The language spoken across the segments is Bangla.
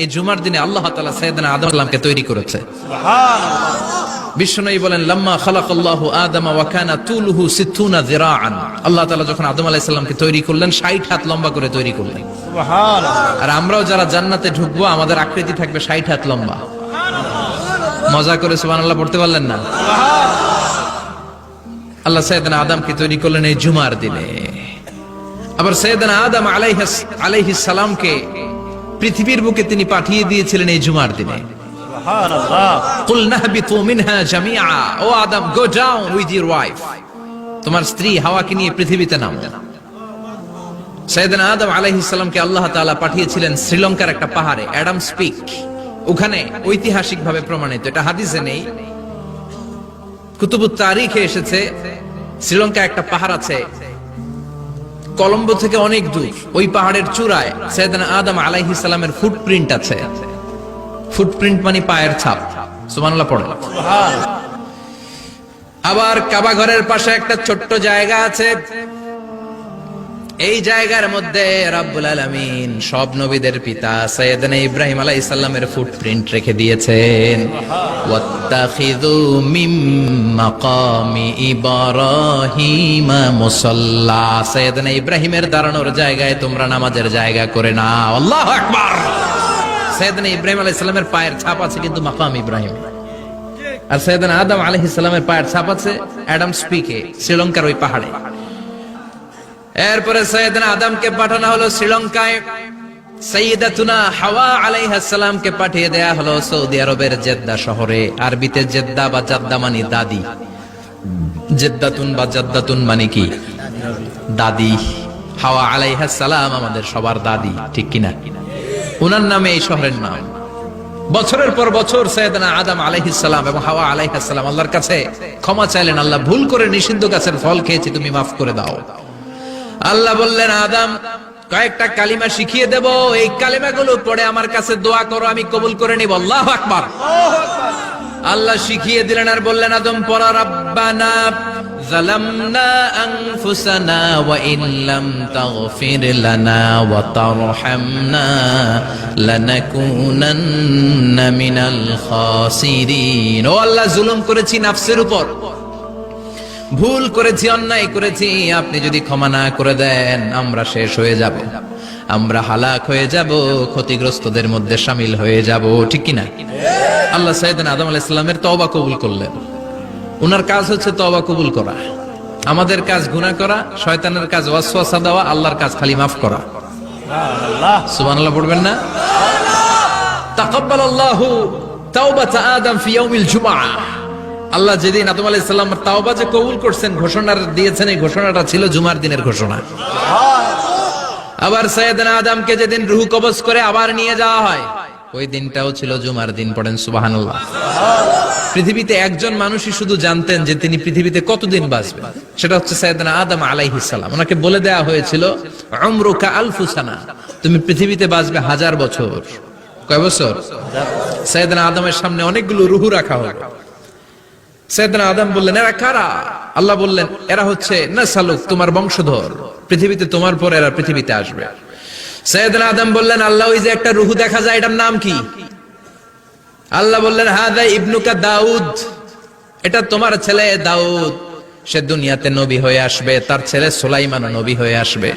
এই জুমার দিনে আল্লাহ তাআলা সাইয়েদনা আদম আলাইহিসসালামকে তৈরি করেছে। সুবহানাল্লাহ। বিশ্বনবী বলেন লাম্মা খালাকাল্লাহু আদামা ওয়া কানা তুলুহু 60 যিরাআন। আল্লাহ তাআলা যখন আদম আলাইহিস সালামকে তৈরি করলেন 60 হাত লম্বা করে তৈরি করলেন। সুবহানাল্লাহ। আর আমরাও যারা জান্নাতে ঢুকবো আমাদের আকৃতি থাকবে 60 হাত লম্বা। সুবহানাল্লাহ। মজা করে সুবহানাল্লাহ পড়তে পারলেন না? সুবহানাল্লাহ। আল্লাহ সাইয়েদনা আদমকে তৈরি করলেন এই জুমার দিনে। আবার সাইয়েদনা আদম আলাইহিস সালামকে পৃথিবীর বুকে তিনি পাঠিয়ে দিয়েছিলেন এই জুমার দিনে। সুবহানাল্লাহ। কুল নাহবিতু মিনহা জামিআ, ও Adam go down with your wife, তোমার স্ত্রী হাওয়াকে নিয়ে পৃথিবীতে নামো। সাইয়েদনা আদম আলাইহিস সালামকে আল্লাহ তাআলা পাঠিয়েছিলেন শ্রীলঙ্কার একটা পাহাড়ে, অ্যাডামস পিক। ওখানে ঐতিহাসিকভাবে প্রমাণিত, এটা হাদিসে নেই, কুতুবুত তারিখে এসেছে। শ্রীলঙ্কা একটা পাহাড় আছে, কলম্বো থেকে অনেক দূর। ওই পাহাড়ের চূড়ায় সাইয়েদনা আদম আলাইহিস সালামের ফুটপ্রিন্ট আছে। ফুটপ্রিন্ট মানে পায়ের ছাপ। সুবহানাল্লাহ পড়ে। সুবহানাল্লাহ। আবার কাবা ঘরের পাশে একটা ছোট্ট জায়গা আছে, এই জায়গার মধ্যে রব্বুল আলামিন সব নবীদের পিতা সাইয়েদনা ইব্রাহিম আলাইহিস সালামের ফুটপ্রিন্ট রেখে দিয়েছেন। ওয়াত্তাখিযু মিম মাকামি ইব্রাহিম মুসাল্লা, সাইয়েদনা ইব্রাহিমের দাঁড়ানোর জায়গায় তোমরা নামাজের জায়গা করে নাও। আল্লাহু আকবার। সাইয়েদনা ইব্রাহিম আলাইহিস সালামের পায়ের ছাপ আছে কিন্তু মাকাম ইব্রাহিম, আর সাইয়েদনা আদম আলাইহিস সালামের পায়ের ছাপ আছে অ্যাডামস পিকে, শ্রীলঙ্কার ওই পাহাড়ে। এরপরে সাইয়েদনা আদমকে পাঠানো হলো শ্রীলঙ্কায়, সাইয়্যিদাতুনা হাওয়া আলাইহিস সালামকে পাঠিয়ে দেয়া হলো সৌদি আরবের জেদ্দা শহরে। আরবিতে জেদ্দা বা জাদ্দা মানে দাদি, জেদ্দাতুন বা জাদ্দাতুন মানে কি দাদি। হাওয়া আলাইহিস সালাম আমাদের সবার দাদি, ঠিক কিনা? ওনার নামে এই শহরের নাম। বছরের পর বছর সাইয়েদনা আদম আলাইহিস সালাম এবং হাওয়া আলাইহিস সালাম আল্লাহর কাছে ক্ষমা চাইলেন, আল্লাহ ভুল করে নিষিদ্ধ গাছের ফল খেয়েছি, তুমি মাফ করে দাও। আল্লাহ বললেন আদম কয়েকটা কালিমা শিখিয়ে দেব, এই কালিমাগুলো পড়ে আমার কাছে দোয়া করো, আমি কবুল করে নিব। আল্লাহু আকবার। আল্লাহ শিখিয়ে দিলেন আর বললেন আদম পড়া, রাব্বানা যালামনা আনফুসানা ওয়া ইন লাম তাগফির লানা ওয়া তারহামনা লানাকুনান্না মিনাল খাসিরিন। ও আল্লাহ, জুলুম করেছি নাফসের উপর, ভুল করেছি, অন্যায় করেছি, আপনি যদি ক্ষমা না করে দেন আমরা শেষ হয়ে যাব, আমরা হালাক হয়ে যাব, ক্ষতিগ্রস্তদের মধ্যে শামিল হয়ে যাব, ঠিক কিনা? আল্লাহ সাইয়েদনা আদম আলাইহিস সালামের তওবা কবুল করলেন। ওনার কাজ হচ্ছে তওবা কবুল করা, আমাদের কাজ গুনাহ করা, শয়তানের কাজ ওয়াসওয়াসা দেওয়া, আল্লাহর কাজ খালি মাফ করা। সুবহানাল্লাহ। সুবহানাল্লাহ পড়বেন না? তাকাব্বালাল্লাহু তাওবাতা আদম ফি ইয়াউমিল জুমআহ। আল্লাহ যেদিন আদম আলাইহিস সালামের তাওবা যে কবুল করছেন, ঘোষণা দিয়েছেন, এই ঘোষণাটা ছিল জুমার দিনের ঘোষণা। আবার সাইয়েদনা আদমকে যেদিন রূহ কবজ করে আবার নিয়ে যাওয়া হয়, ওই দিনটাও ছিল জুমার দিন। পড়েন সুবহানাল্লাহ। পৃথিবীতে একজন মানুষই শুধু জানতেন যে তিনি পৃথিবীতে কতদিন বাঁচবেন, সেটা হচ্ছে সাইয়েদনা আদম আলাইহিস সালাম। ওনাকে বলে দেয়া হয়েছিল উমরুকা আলফু সানা, তুমি পৃথিবীতে বাঁচবে 1000 বছর। কয় বছর? সাইয়েদনা আদমের সামনে অনেকগুলো রূহ রাখা হলো। সাইয়েদনা আদম বললেন এরা কারা? আল্লাহ বললেন এরা হচ্ছে নাসালুক, তোমার বংশধর, পৃথিবীতে তোমার পর এরা পৃথিবীতে আসবে। সাইয়েদনা আদম বললেন আল্লাহ, ওই যে একটা রূহ দেখা যায় এটার নাম কি? আল্লাহ বললেন হাদা ইবনুকা দাউদ, এটা তোমার ছেলে দাউদ, সে দুনিয়াতে নবী হয়ে আসবে, তার ছেলে সুলাইমানও নবী হয়ে আসবে।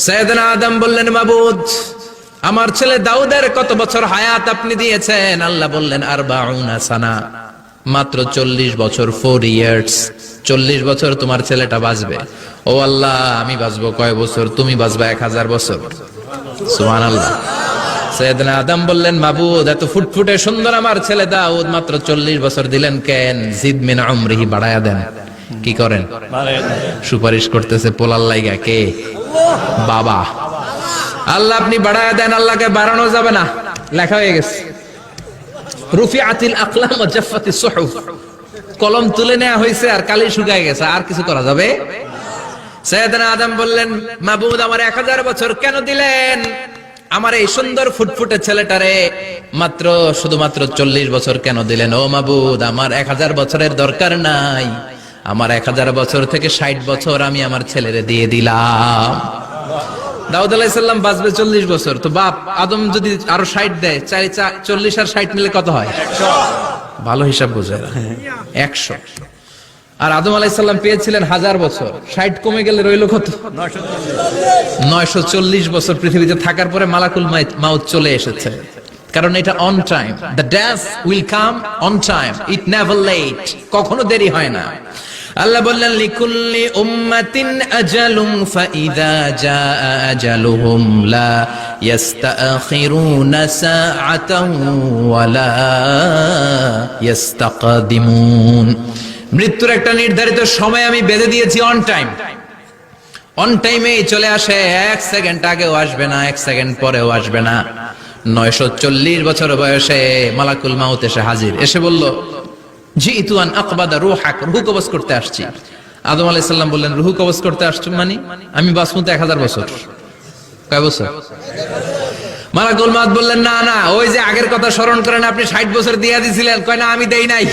সাইয়েদনা আদম বললেন মাবুদ, আমার ছেলে দাউদের কত বছর হায়াত আপনি দিয়েছেন? আল্লাহ বললেন 40 সানা, মাত্র 40 বছর, 4 ইয়ার্স। 40 বছর তোমার ছেলেটা বাঁচবে। ও আল্লাহ, আমি বাঁচবো কয় বছর? তুমি বাঁচবা 1000 বছর। সুবহানাল্লাহ। সাইয়েদনা আদম বললেন মাবুদ, এত ফুটফুটে সুন্দর আমার ছেলে দাউদ, মাত্র 40 বছর দিলেন কেন? জিদ মিন উমরিহি, বাড়ায়া দেন। কি করেন? সুপারিশ করতেছে পোলার লাইগা। কে? বাবা। আল্লাহ আপনি বাড়ায়া দেন। আল্লাহকে বাড়ানো যাবে না, লেখা হয়ে গেছে। রুফিআতিল আকলাম ওয়া জাফফাতিস সুহুফ, কলম তুলে নেওয়া হয়েছে আর কালি শুকায় গেছে, আর কিছু করা যাবে? সাইয়েদনা আদম বললেন মাবুদ, আমার 1000 বছর কেন দিলেন? আমার এই সুন্দর ফুটফুটে ছেলেটারে শুধুমাত্র 40 বছর কেন দিলেন? ও মাবুদ, আমার 1000 বছরের দরকার নাই, আমার 1000 বছর থেকে 60 বছর আমি আমার ছেলেরে দিয়ে দিলাম। দাউদ আলাইহিস সালাম বাঁচবে 40 বছর, তো বাপ আদম যদি আরো 60 দেয়, 40 আর 60 মিলে কত হয়? 100। ভালো হিসাব বোঝে 100। আর আদম আলাইহিস সালাম পেয়েছিলেন 1000 বছর, 60 কমে গেলে রইল কত? 940 বছর পৃথিবীতে থাকার পরে মালাকুল মাউত চলে এসেছে, কারণ এটা on time. The death will come on time, it never late, কখনো দেরি হয় না। আল্লাহ বললেন লিকুল্লি উম্মাতিন আজালুম ফাইযা জাআ আজালুহুম লা ইস্তাখিরুনা সাআতান ওয়ালা ইস্তাকদিমুন। মৃত্যুর একটা নির্ধারিত সময় আমি বেঁধে দিয়েছি, অন টাইম। অন টাইমেই চলে আসে, 1 সেকেন্ড আগেও আসবে না, 1 সেকেন্ড পরেও আসবে না। 940 বছর বয়সে মালাকুল মাউত এসে হাজির, এসে বলল জিতু আন আকবাদা রূহাক, রূহ কবজ করতে আসছি। আদম আলাইহিস সালাম বললেন রূহ কবজ করতে আসছো মানে? আমি বাঁচবো তো 1000 বছর। কয় বছর? মালাকুল মাউত বললেন না না, ওই যে আগের কথা স্মরণ করেন, আপনি 60 বছর দিয়ে দিয়েছিলেন। কয় না, আমি দেই নাই,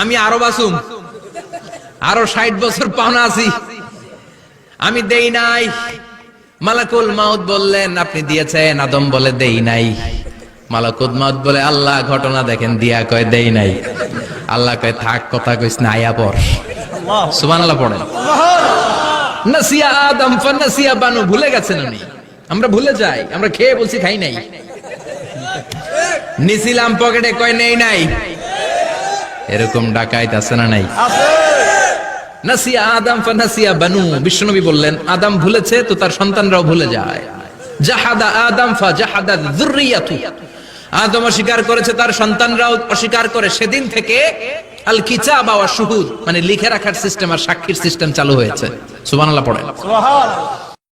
আমি আরো বাঁচুম, আরো 60 বছর পাওনা আছি, আমি দেই নাই। মালাকুল মাউত বললেন আপনি দিয়েছেন। আদম বলে দেই নাই। মালাকুল মাউত বলে আল্লাহ ঘটনা দেখেন, দিয়া কয় দেই নাই। আল্লাহ কয় থাক, কথা কইস না, আয়া পর। সুবহানাল্লাহ পড়েন। নাসিয়া আদম ফানাসিয়া বানু, ভুলে গেছেন উনি। আমরা ভুলে যাই, আমরা খেয়ে বলছি খাই নাই, নিছিলাম পকেটে, কয় নেই নাই। এরকম ডাকাইত আছে না নাই? নাসিয়া আদম ফানাসিয়া বানু, বিশ্বনবী বললেন আদম ভুলেছে তো তার সন্তানরাও ভুলে যায়। জাহাদা আদম ফাজাহাদা যুররিয়াতু, আদম অস্বীকার করেছে, তার সন্তানরাও অস্বীকার করে। সেদিন থেকে আল কিতাব ওয়া শুহুদ, মানে লিখে রাখার সিস্টেম আর সাক্ষীর সিস্টেম চালু হয়েছে। সুবহানাল্লাহ পড়েন। সুবহানাল্লাহ।